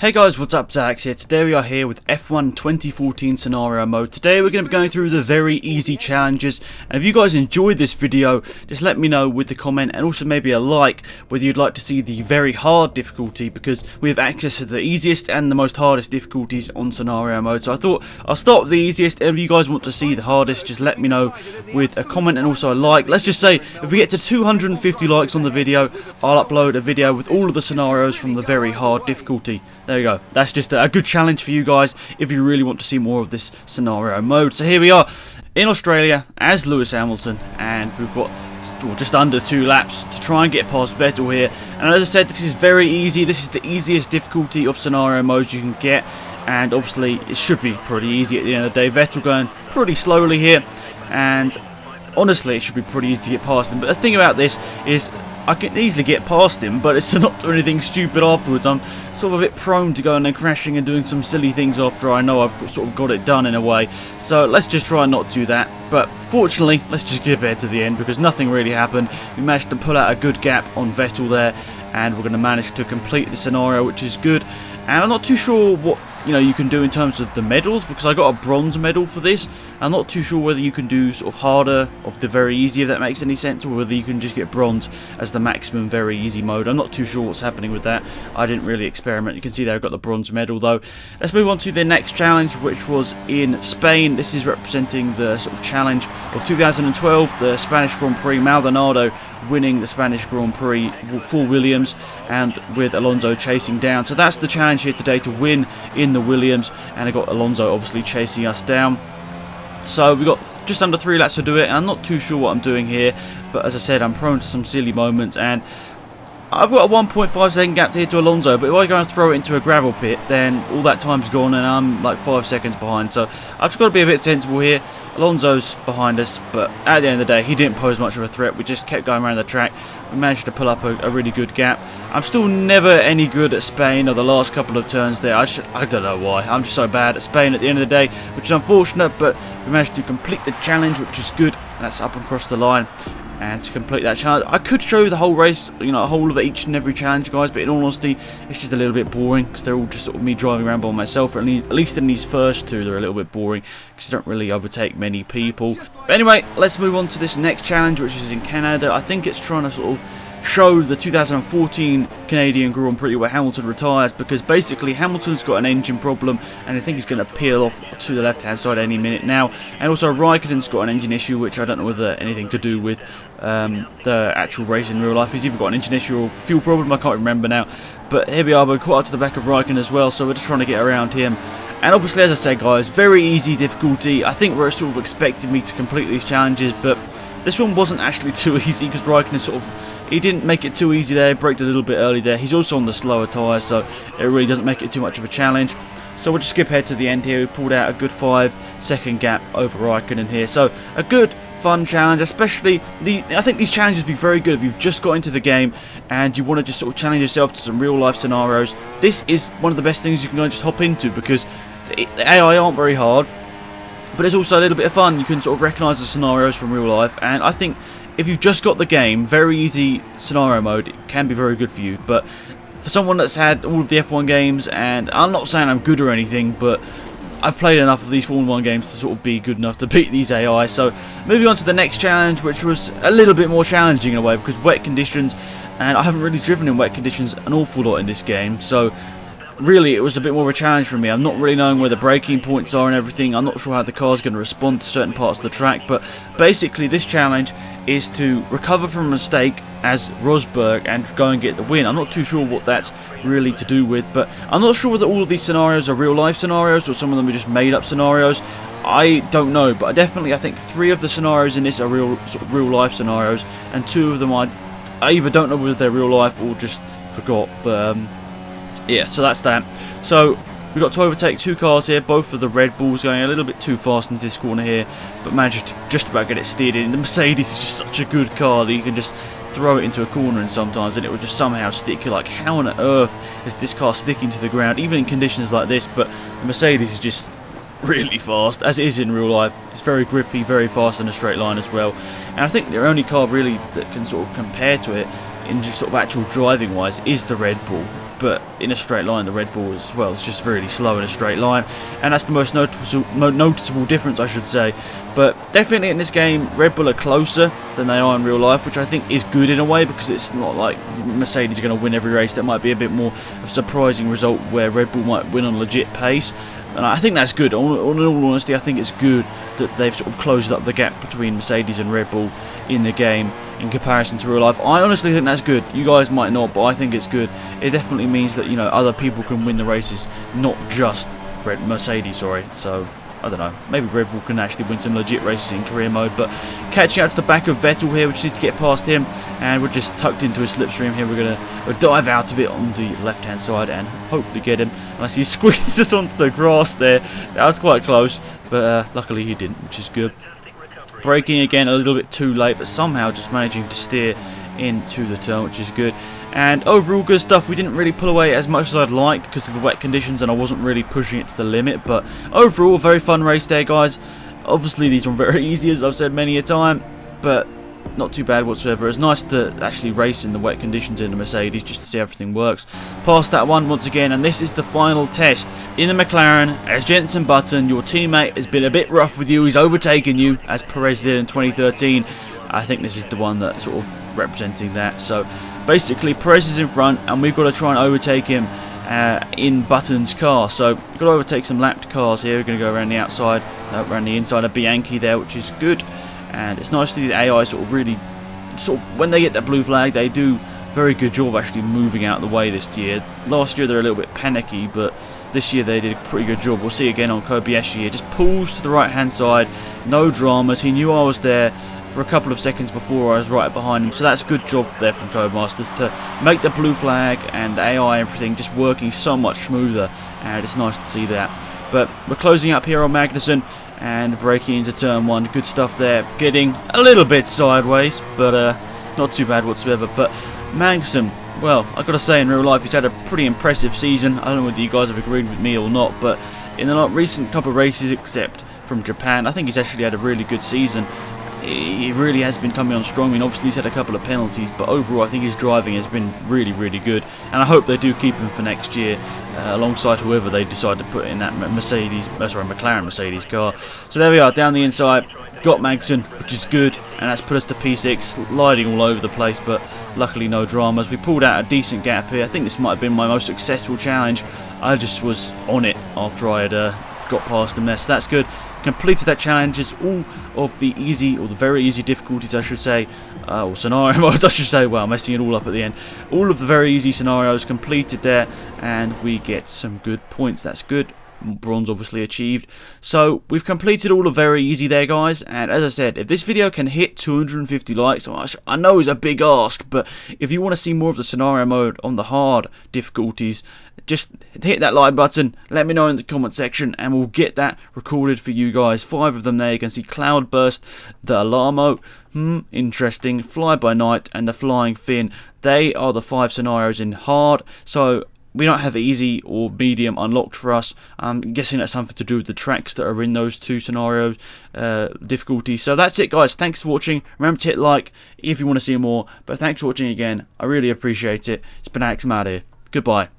Hey guys, what's up? Zax here. Today we are here with F1 2014 scenario mode. Today we're going to be going through the very easy challenges, and if you guys enjoyed this video, just let me know with the comment and also maybe a like whether you'd like to see the very hard difficulty, because we have access to the easiest and the most hardest difficulties on scenario mode. So I thought I'll start with the easiest, and if you guys want to see the hardest, just let me know with a comment and also a like. Let's just say if we get to 250 likes on the video, I'll upload a video with all of the scenarios from the very hard difficulty. There you go. That's just a good challenge for you guys if you really want to see more of this scenario mode. So here we are in Australia as Lewis Hamilton, and we've got just under 2 laps to try and get past Vettel here. And as I said, this is very easy. This is the easiest difficulty of scenario modes you can get, and obviously it should be pretty easy at the end of the day. Vettel going pretty slowly here, and honestly it should be pretty easy to get past him. But the thing about this is I can easily get past him, but it's not doing anything stupid afterwards. I'm sort of a bit prone to going and crashing and doing some silly things after I know I've sort of got it done in a way. So let's just try and not do that. But fortunately, let's just get ahead to the end because nothing really happened. We managed to pull out a good gap on Vettel there, and we're going to manage to complete the scenario, which is good. And I'm not too sure what you can do in terms of the medals, because I got a bronze medal for this. I'm not too sure whether you can do sort of harder of the very easy, if that makes any sense, or whether you can just get bronze as the maximum very easy mode. I'm not too sure what's happening with that. I didn't really experiment. You can see there I've got the bronze medal though. Let's move on to the next challenge, which was in Spain. This is representing the sort of challenge of 2012, the Spanish Grand Prix. Maldonado winning the Spanish Grand Prix for Williams, and with Alonso chasing down. So that's the challenge here today, to win in the Williams, and I got Alonso obviously chasing us down. So we've got just under 3 laps to do it, and I'm not too sure what I'm doing here, but as I said, I'm prone to some silly moments, and I've got a 1.5 second gap here to Alonso, but if I go and throw it into a gravel pit, then all that time's gone and I'm like 5 seconds behind. So I've just got to be a bit sensible here. Alonso's behind us, but at the end of the day, he didn't pose much of a threat. We just kept going around the track. We managed to pull up a really good gap. I'm still never any good at Spain, or the last couple of turns there. I don't know why. I'm just so bad at Spain at the end of the day, which is unfortunate, but we managed to complete the challenge, which is good. That's up and across the line. And to complete that challenge, I could show you the whole race, a whole of each and every challenge, guys, but in all honesty, it's just a little bit boring, because they're all just sort of me driving around by myself. At least in these first 2, they're a little bit boring, because you don't really overtake many people. But anyway, let's move on to this next challenge, which is in Canada. I think it's trying to sort of show the 2014 Canadian Grand Prix where Hamilton retires, because basically Hamilton's got an engine problem and I think he's going to peel off to the left hand side any minute now, and also Raikkonen's got an engine issue, which I don't know whether anything to do with the actual race in real life. He's either got an engine issue or fuel problem, I can't remember now. But here we are, we're quite up to the back of Raikkonen as well, so we're just trying to get around him. And obviously, as I said guys, very easy difficulty. I think we're sort of expecting me to complete these challenges, but this one wasn't actually too easy, because Raikkonen he didn't make it too easy there. He braked a little bit early there. He's also on the slower tyres, so it really doesn't make it too much of a challenge. So we'll just skip ahead to the end here. We pulled out a good 5 second gap over Raikkonen here. So a good, fun challenge, especially I think these challenges would be very good if you've just got into the game and you want to just sort of challenge yourself to some real life scenarios. This is one of the best things you can go and just hop into, because the AI aren't very hard, but it's also a little bit of fun. You can sort of recognise the scenarios from real life, and I think if you've just got the game, very easy scenario mode, it can be very good for you. But for someone that's had all of the F1 games, and I'm not saying I'm good or anything, but I've played enough of these Formula 1 games to sort of be good enough to beat these AI. So moving on to the next challenge, which was a little bit more challenging in a way, because wet conditions, and I haven't really driven in wet conditions an awful lot in this game, so really it was a bit more of a challenge for me. I'm not really knowing where the braking points are and everything. I'm not sure how the car's going to respond to certain parts of the track, but basically this challenge is to recover from a mistake as Rosberg and go and get the win. I'm not too sure what that's really to do with, but I'm not sure whether all of these scenarios are real life scenarios or some of them are just made up scenarios. I don't know, but I think 3 of the scenarios in this are real life scenarios, and 2 of them I either don't know whether they're real life or just forgot. But yeah, so that's that. So we've got to overtake 2 cars here, both of the Red Bulls going a little bit too fast into this corner here, but managed to just about get it steered in. The Mercedes is just such a good car that you can just throw it into a corner and sometimes and it will just somehow stick. You're like, how on earth is this car sticking to the ground, even in conditions like this? But the Mercedes is just really fast, as it is in real life. It's very grippy, very fast in a straight line as well. And I think the only car really that can sort of compare to it in just sort of actual driving wise is the Red Bull. but in a straight line the Red Bull as well is just really slow in a straight line, and that's the most noticeable difference, I should say. But definitely in this game, Red Bull are closer than they are in real life, which I think is good in a way, because it's not like Mercedes are going to win every race. That might be a bit more of a surprising result where Red Bull might win on legit pace. And I think that's good. In all honesty, I think it's good that they've sort of closed up the gap between Mercedes and Red Bull in the game in comparison to real life. I honestly think that's good. You guys might not, but I think it's good. It definitely means that, you know, other people can win the races, not just Mercedes, sorry. So I don't know, maybe Red Bull can actually win some legit races in career mode. But catching out to the back of Vettel here, we just need to get past him, and we're just tucked into a slipstream here. We're going to dive out of it on the left hand side and hopefully get him. Unless he squeezes us onto the grass there. That was quite close, but luckily he didn't, which is good. Braking again a little bit too late, but somehow just managing to steer into the turn, which is good. And overall good stuff. We didn't really pull away as much as I'd liked because of the wet conditions, and I wasn't really pushing it to the limit. But overall, very fun race there, guys. Obviously these were very easy, as I've said many a time, but not too bad whatsoever. It's nice to actually race in the wet conditions in the Mercedes just to see everything works. Past that one once again, and this is the final test in the McLaren as Jenson Button. Your teammate has been a bit rough with you. He's overtaken you as Perez did in 2013. I think this is the one that's sort of representing that. So basically Perez is in front and we've got to try and overtake him in Button's car. So we've got to overtake some lapped cars here. We're going to go around the outside, around the inside of Bianchi there, which is good. And it's nice to see the AI when they get that blue flag, they do a very good job actually moving out of the way this year. Last year they're a little bit panicky, but this year they did a pretty good job. We'll see again on Kobayashi here. Just pulls to the right hand side, no dramas. He knew I was there for a couple of seconds before I was right behind him, so that's a good job there from Codemasters to make the blue flag and the AI and everything just working so much smoother, and it's nice to see that. But we're closing up here on Magnussen and breaking into turn one. Good stuff there, getting a little bit sideways, but not too bad whatsoever. But Magnussen, well, I've got to say in real life he's had a pretty impressive season. I don't know whether you guys have agreed with me or not, but in the recent couple of races except from Japan, I think he's actually had a really good season. He really has been coming on strong. I mean, obviously he's had a couple of penalties, but overall I think his driving has been really, really good. And I hope they do keep him for next year, alongside whoever they decide to put in that McLaren Mercedes car. So there we are, down the inside, got Magnussen, which is good, and that's put us to P6, sliding all over the place, but luckily no dramas. We pulled out a decent gap here. I think this might have been my most successful challenge. I just was on it after I had got past them there, so that's good. Completed that challenge. It's all of the easy, or the very easy difficulties I should say, or scenario modes I should say. Well, I'm messing it all up at the end. All of the very easy scenarios completed there, and we get some good points. That's good. Bronze obviously achieved. So we've completed all the very easy there, guys, and as I said, if this video can hit 250 likes, I know it's a big ask, but if you want to see more of the scenario mode on the hard difficulties, just hit that like button, let me know in the comment section, and we'll get that recorded for you guys. 5 of them there. You can see Cloudburst, the Alarmo, interesting, Fly by Night, and the Flying Fin. They are the 5 scenarios in hard, so we don't have easy or medium unlocked for us. I'm guessing that's something to do with the tracks that are in those 2 scenarios difficulties. So that's it, guys. Thanks for watching. Remember to hit like if you want to see more. But thanks for watching again. I really appreciate it. It's been Alex Mad here. Goodbye.